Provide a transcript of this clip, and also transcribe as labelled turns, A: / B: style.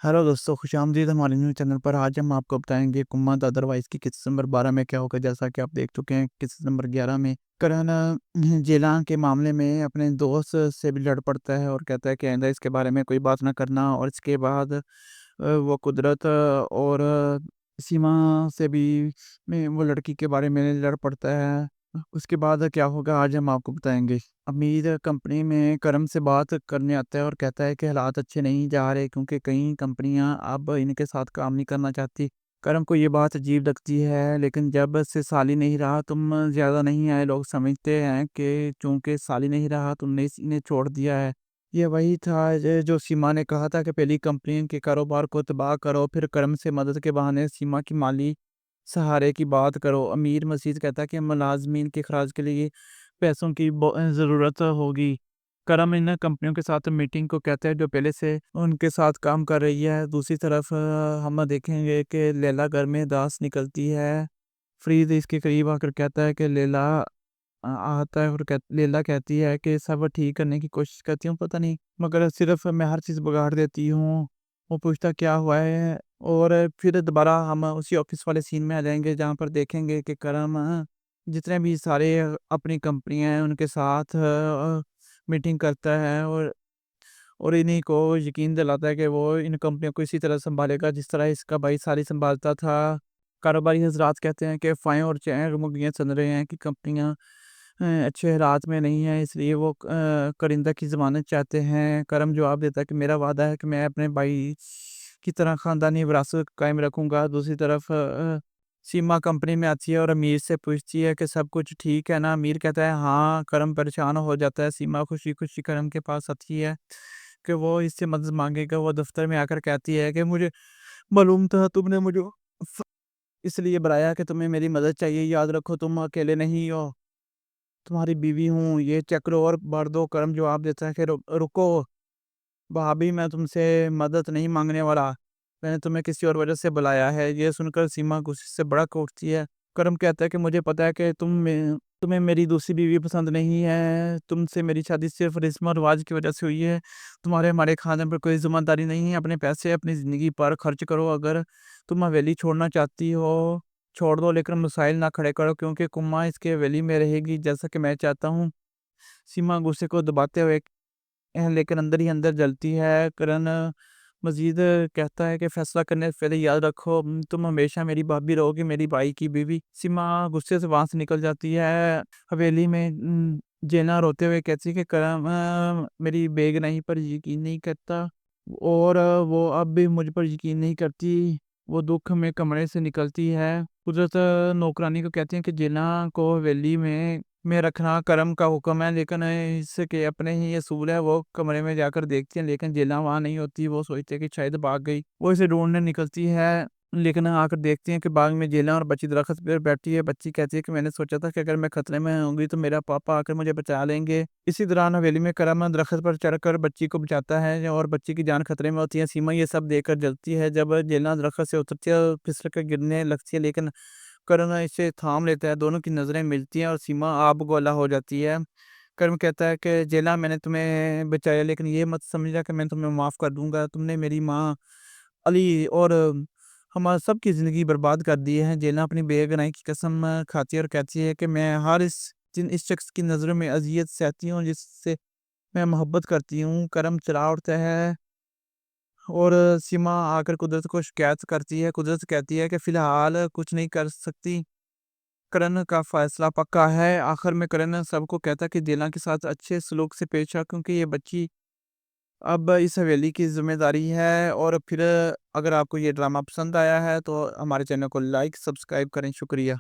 A: Hello दोस्तों, खुशामदीद हमारे news channel पर। आज हम आपको बताएँगे कुम्मत अदरवाइज़ की किस्त नंबर 12 में क्या होगा। जैसा कि आप देख चुके हैं, किस्त नंबर 11 में करण जेलान के मामले में अपने दोस्त से भी लड़ पड़ता है और कहता है कि आइंदा इसके बारे में कोई बात ना करना। और इसके बाद वो कुदरत और सीमा से भी में वो लड़की के बारे में लड़ पड़ता है। उसके बाद क्या होगा आज हम आपको बताएँगे। अमीर कंपनी में करम से बात करने आता है और कहता है कि हालात अच्छे नहीं जा रहे, क्योंकि कई कंपनियां अब इनके साथ काम नहीं करना चाहती। करम को ये बात अजीब लगती है, लेकिन जब से साली नहीं रहा तुम ज़्यादा नहीं आए, लोग समझते हैं कि चूंकि साली नहीं रहा तुमने इन्हें छोड़ दिया है। ये वही था जो सीमा ने कहा था कि पहली कंपनी के कारोबार को तबाह करो, फिर करम से मदद के बहाने सीमा की माली सहारे की बात करो। अमीर मसीद कहता है कि मुलाजमीन के खराज के लिए पैसों की ज़रूरत होगी। करम इन कंपनियों के साथ मीटिंग को कहते हैं जो पहले से उनके साथ काम कर रही है। दूसरी तरफ हम देखेंगे कि लैला घर में दास निकलती है। फरीद इसके करीब आकर कहता है कि लैला आता है और लैला कहती है कि सब ठीक करने की कोशिश करती हूँ, पता नहीं मगर सिर्फ मैं हर चीज़ बिगाड़ देती हूँ। वो पूछता क्या हुआ है, और फिर दोबारा हम उसी ऑफिस वाले सीन में आ जाएँगे जहाँ पर देखेंगे कि करम जितने भी सारे अपनी कंपनियाँ हैं उनके साथ मीटिंग करता है और इन्हीं को यकीन दिलाता है कि वो इन कंपनियों को इसी तरह सँभालेगा जिस तरह इसका भाई सारी सँभालता था। कारोबारी हज़रात कहते हैं कि फ़ाएँ और चह-मुगियाँ चल रहे हैं कि कंपनियाँ अच्छे हालात में नहीं हैं, इसलिए वो करिंदा की ज़मानत चाहते हैं। करम जवाब देता है कि मेरा वादा है कि मैं अपने भाई की तरह ख़ानदानी विरासत कायम रखूँगा। दूसरी तरफ सीमा कंपनी में आती है और अमीर से पूछती है कि सब कुछ ठीक है ना? अमीर कहता है हाँ। करम परेशान हो जाता है। सीमा खुशी-खुशी करम के पास आती है कि वो इससे मदद माँगेगा। वो दफ़्तर में आकर कहती है कि मुझे मालूम था तुमने मुझे फ इसलिए बुलाया कि तुम्हें मेरी मदद चाहिए। याद रखो तुम अकेले नहीं हो, तुम्हारी बीवी हूँ, ये चेक करो और भर दो। करम जवाब देता है कि रुको भाभी, मैं तुमसे मदद नहीं माँगने वाला, मैंने तुम्हें किसी और वजह से बुलाया है। ये सुनकर सीमा गुस्से से भड़क उठती है। करम कहता है कि मुझे पता है कि तुम्हें मेरी दूसरी बीवी पसंद नहीं है, तुमसे मेरी शादी सिर्फ़ रस्म और रिवाज की वजह से हुई है। तुम्हारे हमारे खानदान पर कोई ज़िम्मेदारी नहीं है, अपने पैसे अपनी ज़िंदगी पर खर्च करो। अगर तुम हवेली छोड़ना चाहती हो, छोड़ दो, लेकिन मसाइल ना खड़े करो, क्योंकि कुम्मा इसके हवेली में रहेगी जैसा कि मैं चाहता हूँ। सीमा गुस्से को दबाते हुए लेकिन अंदर ही अंदर जलती है। करण मज़ीद कहता है कि फैसला करने से पहले याद रखो, तुम हमेशा मेरी भाभी रहोगी, मेरी भाई की बीवी। सीमा गुस्से से वहाँ से निकल जाती है। हवेली में जेना रोते हुए कहती है कि करम मेरी बेगुनाही पर यकीन नहीं करता और वो अब भी मुझ पर यकीन नहीं करती। वो दुःख में कमरे से निकलती है। कुदरत नौकरानी को कहती है कि जेना को हवेली में रखना करम का हुक्म है, लेकिन इसके अपने ही असूल है। वो कमरे में जाकर देखती है, लेकिन जेला वहाँ नहीं होती। वो सोचती है कि शायद भाग गई। वो इसे ढूँढने निकलती है, लेकिन आकर देखती है कि बाग में जेला और बच्ची दरख्त पर बैठी है। बच्ची कहती है कि मैंने सोचा था कि अगर मैं खतरे में होंगी तो मेरा पापा आकर मुझे बचा लेंगे। इसी दौरान हवेली में करम दरख्त पर चढ़कर बच्ची को बचाता है और बच्ची की जान खतरे में होती है। सीमा ये सब देखकर जलती है। जब जेला दरख्त से उतरती है और फिसल कर गिरने लगती है, लेकिन करण इसे थाम लेता है। दोनों की नज़रें मिलती हैं और सीमा आब गोला हो जाती है। कर्म कहता है कि जेला, मैंने तुम्हें बचाया, लेकिन ये मत समझना कि मैं तुम्हें माफ़ कर दूँगा। तुमने मेरी माँ, अली और हमारा सबकी ज़िंदगी बर्बाद कर दी है। जेला अपनी बेगुनाही की कसम खाती है और कहती है कि मैं हर इस शख्स की नज़रों में अज़ियत सहती हूँ जिससे मैं मोहब्बत करती हूँ। करम चला उठता है और सीमा आकर कुदरत को शिकायत करती है। कुदरत कहती है कि फ़िलहाल कुछ नहीं कर सकती, करण का फैसला पक्का है। आखिर में करण सबको कहता है कि जेला के साथ अच्छे सलूक से पेश आओ, क्योंकि ये बच्ची अब इस हवेली की ज़िम्मेदारी है। और फिर अगर आपको ये ड्रामा पसंद आया है तो हमारे चैनल को लाइक, सब्सक्राइब करें। शुक्रिया।